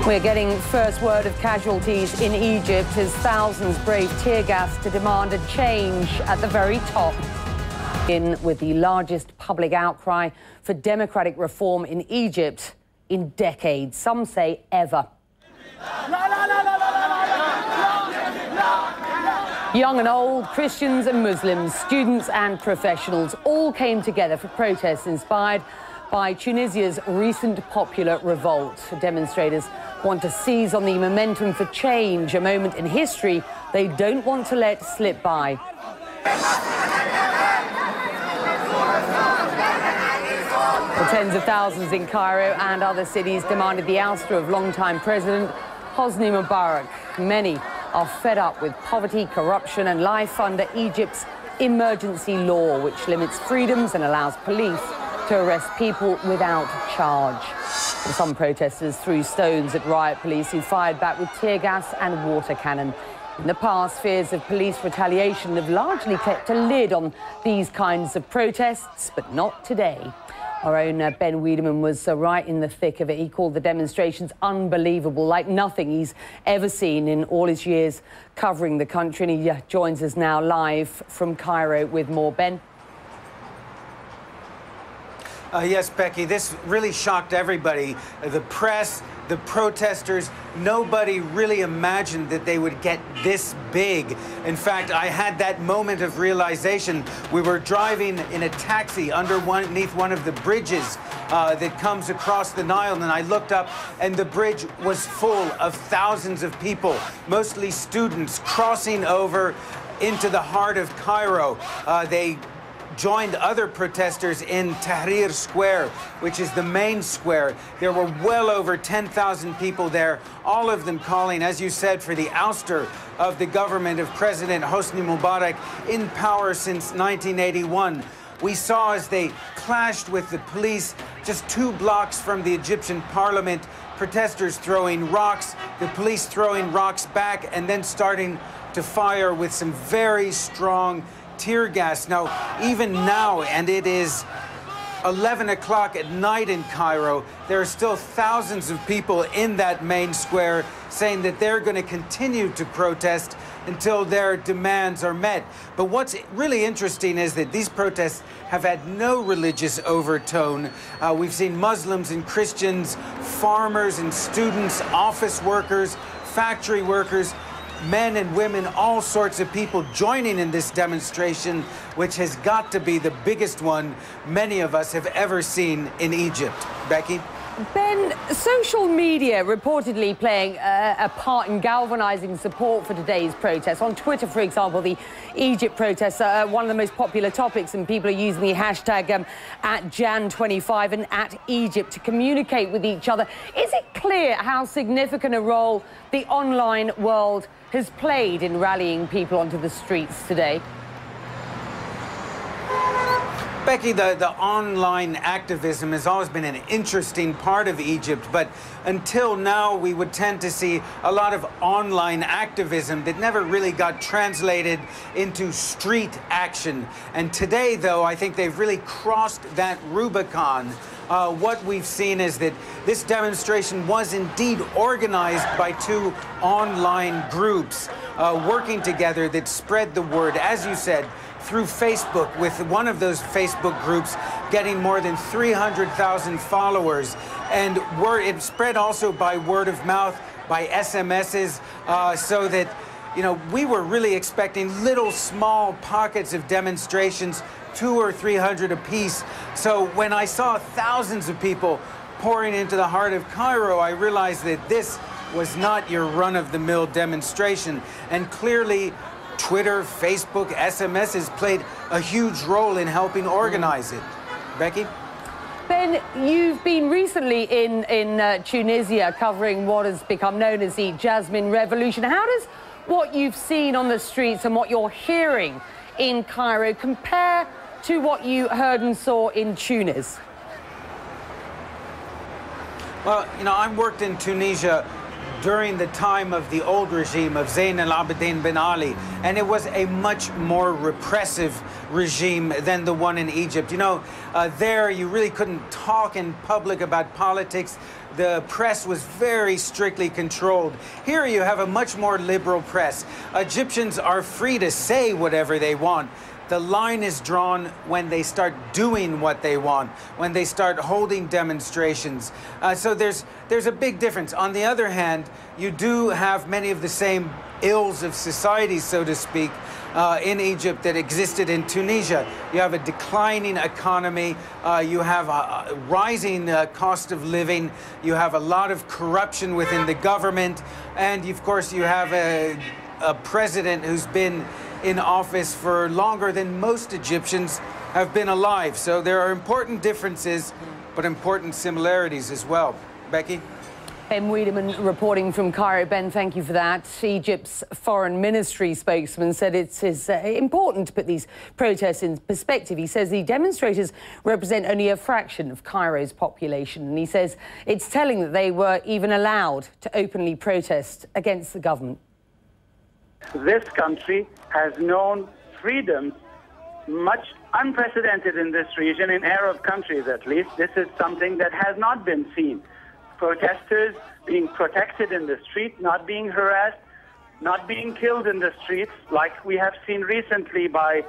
We're getting first word of casualties in Egypt as thousands brave tear gas to demand a change at the very top. In with the largest public outcry for democratic reform in Egypt in decades, some say ever. Young and old, Christians and Muslims, students and professionals all came together for protests inspired by Tunisia's recent popular revolt. Demonstrators want to seize on the momentum for change, a moment in history they don't want to let slip by. The tens of thousands in Cairo and other cities demanded the ouster of longtime President Hosni Mubarak. Many are fed up with poverty, corruption and life under Egypt's emergency law, which limits freedoms and allows police to arrest people without charge. Some protesters threw stones at riot police who fired back with tear gas and water cannon. In the past, fears of police retaliation have largely kept a lid on these kinds of protests, but not today. Our own Ben Wiedemann was right in the thick of it. He called the demonstrations unbelievable, like nothing he's ever seen in all his years covering the country. And he joins us now live from Cairo with more. Ben? Yes, Becky, this really shocked everybody. The press, the protesters, nobody really imagined that they would get this big. In fact, I had that moment of realization. We were driving in a taxi underneath one of the bridges that comes across the Nile, and I looked up and the bridge was full of thousands of people, mostly students, crossing over into the heart of Cairo. They joined other protesters in Tahrir Square, which is the main square. There were well over 10,000 people there, all of them calling, as you said, for the ouster of the government of President Hosni Mubarak, in power since 1981. We saw as they clashed with the police just 2 blocks from the Egyptian parliament, protesters throwing rocks, the police throwing rocks back, and then starting to fire with some very strong tear gas. Now, even now, and it is 11 o'clock at night in Cairo, there are still thousands of people in that main square saying that they're going to continue to protest until their demands are met. But what's really interesting is that these protests have had no religious overtone. We've seen Muslims and Christians, farmers and students, office workers, factory workers, men and women, all sorts of people joining in this demonstration, which has got to be the biggest one many of us have ever seen in Egypt. Becky? Ben, social media reportedly playing a part in galvanizing support for today's protests. On Twitter, for example, the Egypt protests are one of the most popular topics, and people are using the hashtag @Jan25 and @Egypt to communicate with each other. Is it clear how significant a role the online world has played in rallying people onto the streets today? Becky, the online activism has always been an interesting part of Egypt, but until now we would tend to see a lot of online activism that never really got translated into street action. And today, though, I think they've really crossed that Rubicon. What we've seen is that this demonstration was indeed organized by 2 online groups working together that spread the word, as you said, through Facebook, with one of those Facebook groups getting more than 300,000 followers. And it spread also by word of mouth, by SMSs, so that, you know, we were really expecting little small pockets of demonstrations, 200 or 300 apiece. So when I saw thousands of people pouring into the heart of Cairo, I realized that this was not your run-of-the-mill demonstration. And clearly, Twitter, Facebook, SMSs played a huge role in helping organize it. Becky? Ben, you've been recently in Tunisia covering what has become known as the Jasmine Revolution. How does what you've seen on the streets and what you're hearing in Cairo compare to what you heard and saw in Tunis? Well, you know, I worked in Tunisia during the time of the old regime of Zayn al-Abidin bin Ali, and it was a much more repressive regime than the one in Egypt. You know, there you really couldn't talk in public about politics. The press was very strictly controlled. Here you have a much more liberal press. Egyptians are free to say whatever they want. The line is drawn when they start doing what they want, when they start holding demonstrations. So there's a big difference. On the other hand, you do have many of the same ills of society, so to speak, in Egypt that existed in Tunisia. You have a declining economy, you have a rising cost of living, you have a lot of corruption within the government, and of course you have a president who's been in office for longer than most Egyptians have been alive. So there are important differences, but important similarities as well. Becky? Ben Wiedemann reporting from Cairo. Ben, thank you for that. Egypt's foreign ministry spokesman said it's important to put these protests in perspective. He says the demonstrators represent only a fraction of Cairo's population, and he says it's telling that they were even allowed to openly protest against the government. This country has known freedoms much unprecedented in this region, in Arab countries at least. This is something that has not been seen. Protesters being protected in the street, not being harassed, not being killed in the streets like we have seen recently by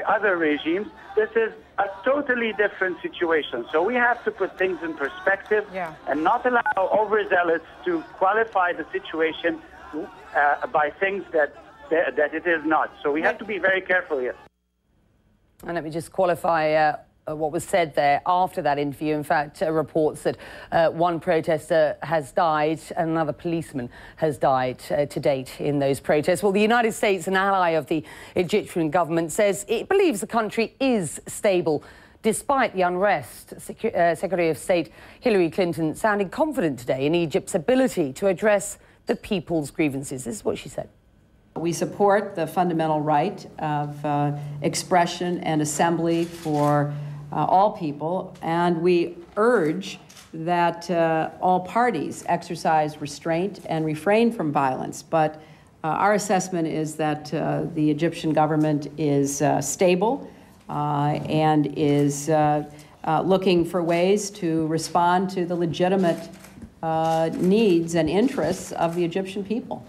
other regimes. This is a totally different situation. So we have to put things in perspective and not allow overzealots to qualify the situation by things that it is not. So we have to be very careful here. And let me just qualify what was said there after that interview. In fact, reports that one protester has died and another policeman has died to date in those protests. Well, the United States, an ally of the Egyptian government, says it believes the country is stable despite the unrest. Secretary of State Hillary Clinton sounded confident today in Egypt's ability to address the people's grievances. This is what she said. We support the fundamental right of expression and assembly for all people, and we urge that all parties exercise restraint and refrain from violence. But our assessment is that the Egyptian government is stable and is looking for ways to respond to the legitimate needs and interests of the Egyptian people.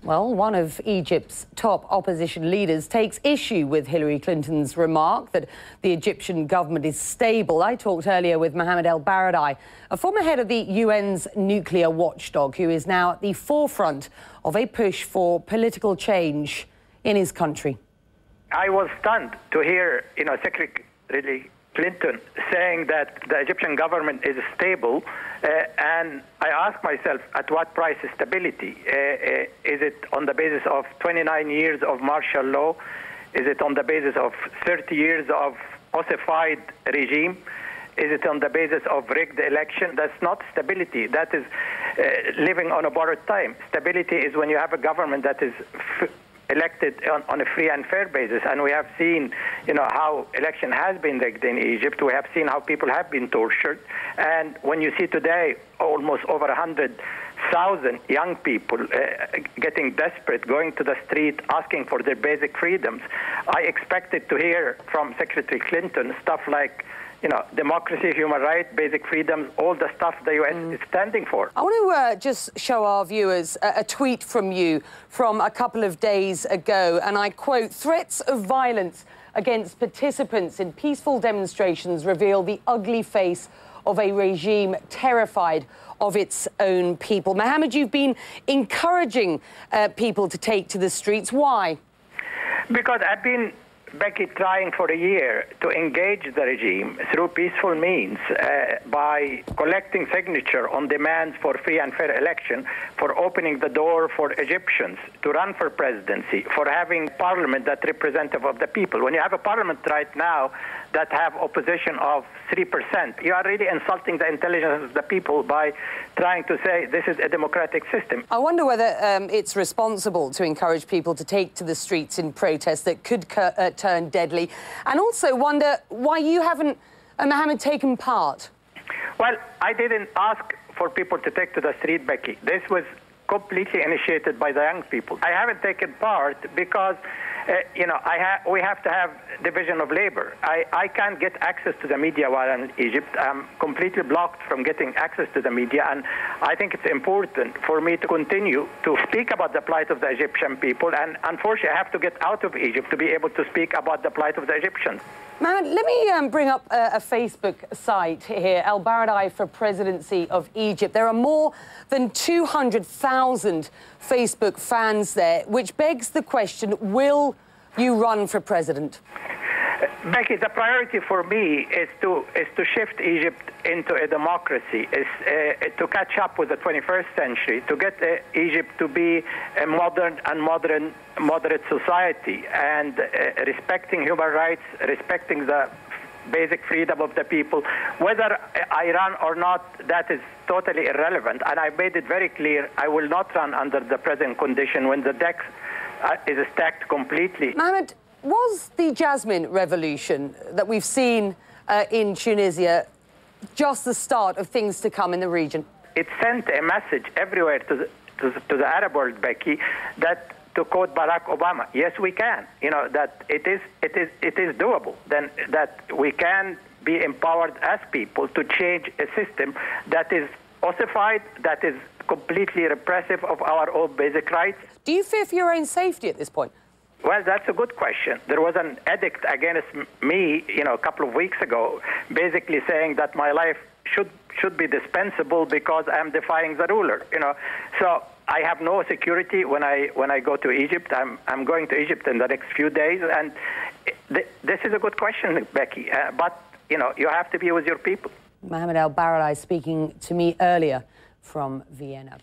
Well, one of Egypt's top opposition leaders takes issue with Hillary Clinton's remark that the Egyptian government is stable. I talked earlier with Mohammed El Baradei, a former head of the UN's nuclear watchdog, who is now at the forefront of a push for political change in his country. I was stunned to hear, Secretary Clinton saying that the Egyptian government is stable, and I ask myself, at what price is stability? Is it on the basis of 29 years of martial law? Is it on the basis of 30 years of ossified regime? Is it on the basis of rigged election? That's not stability. That is living on a borrowed time. Stability is when you have a government that is elected on a free and fair basis. And we have seen, how election has been rigged in Egypt. We have seen how people have been tortured. And when you see today almost over 100,000 young people getting desperate, going to the street, asking for their basic freedoms, I expected to hear from Secretary Clinton stuff like, democracy, human rights, basic freedoms, all the stuff the U.S. is standing for. I want to just show our viewers a tweet from you from a couple of days ago, and I quote, "Threats of violence against participants in peaceful demonstrations reveal the ugly face of a regime terrified of its own people." Mohammed, you've been encouraging people to take to the streets. Why? Because I've been, Becky, trying for a year to engage the regime through peaceful means by collecting signatures on demands for free and fair election, for opening the door for Egyptians to run for presidency, for having parliament that's representative of the people. When you have a parliament right now that have opposition of 3%, you are really insulting the intelligence of the people by trying to say this is a democratic system. I wonder whether it's responsible to encourage people to take to the streets in protest that could turn deadly, and also wonder why you haven't, Mohammed, taken part. Well, I didn't ask for people to take to the street, Becky. This was completely initiated by the young people. I haven't taken part because, we have to have division of labor. I can't get access to the media while I'm in Egypt. I'm completely blocked from getting access to the media, and I think it's important for me to continue to speak about the plight of the Egyptian people, and unfortunately I have to get out of Egypt to be able to speak about the plight of the Egyptians. Mohammed, let me bring up a Facebook site here, El Baradei for Presidency of Egypt. There are more than 200,000 Facebook fans there, which begs the question, will you run for president? Becky, the priority for me is to shift Egypt into a democracy, is to catch up with the 21st century, to get Egypt to be a modern and moderate society, and respecting human rights, respecting the basic freedom of the people. Whether I run or not, that is totally irrelevant. And I made it very clear I will not run under the present condition when the deck is stacked completely. Mohammed, was the Jasmine revolution that we've seen in Tunisia just the start of things to come in the region? It sent a message everywhere to the Arab world, Becky, that, to quote Barack Obama, yes, we can. That it is doable. Then that we can be empowered as people to change a system that is ossified, that is completely repressive of our own basic rights. Do you fear for your own safety at this point? Well, that's a good question. There was an edict against me, a couple of weeks ago, basically saying that my life should be dispensable because I'm defying the ruler. So I have no security when I go to Egypt. I'm going to Egypt in the next few days, and this is a good question, Becky. But you have to be with your people. Mohammed El Baradei speaking to me earlier from Vienna.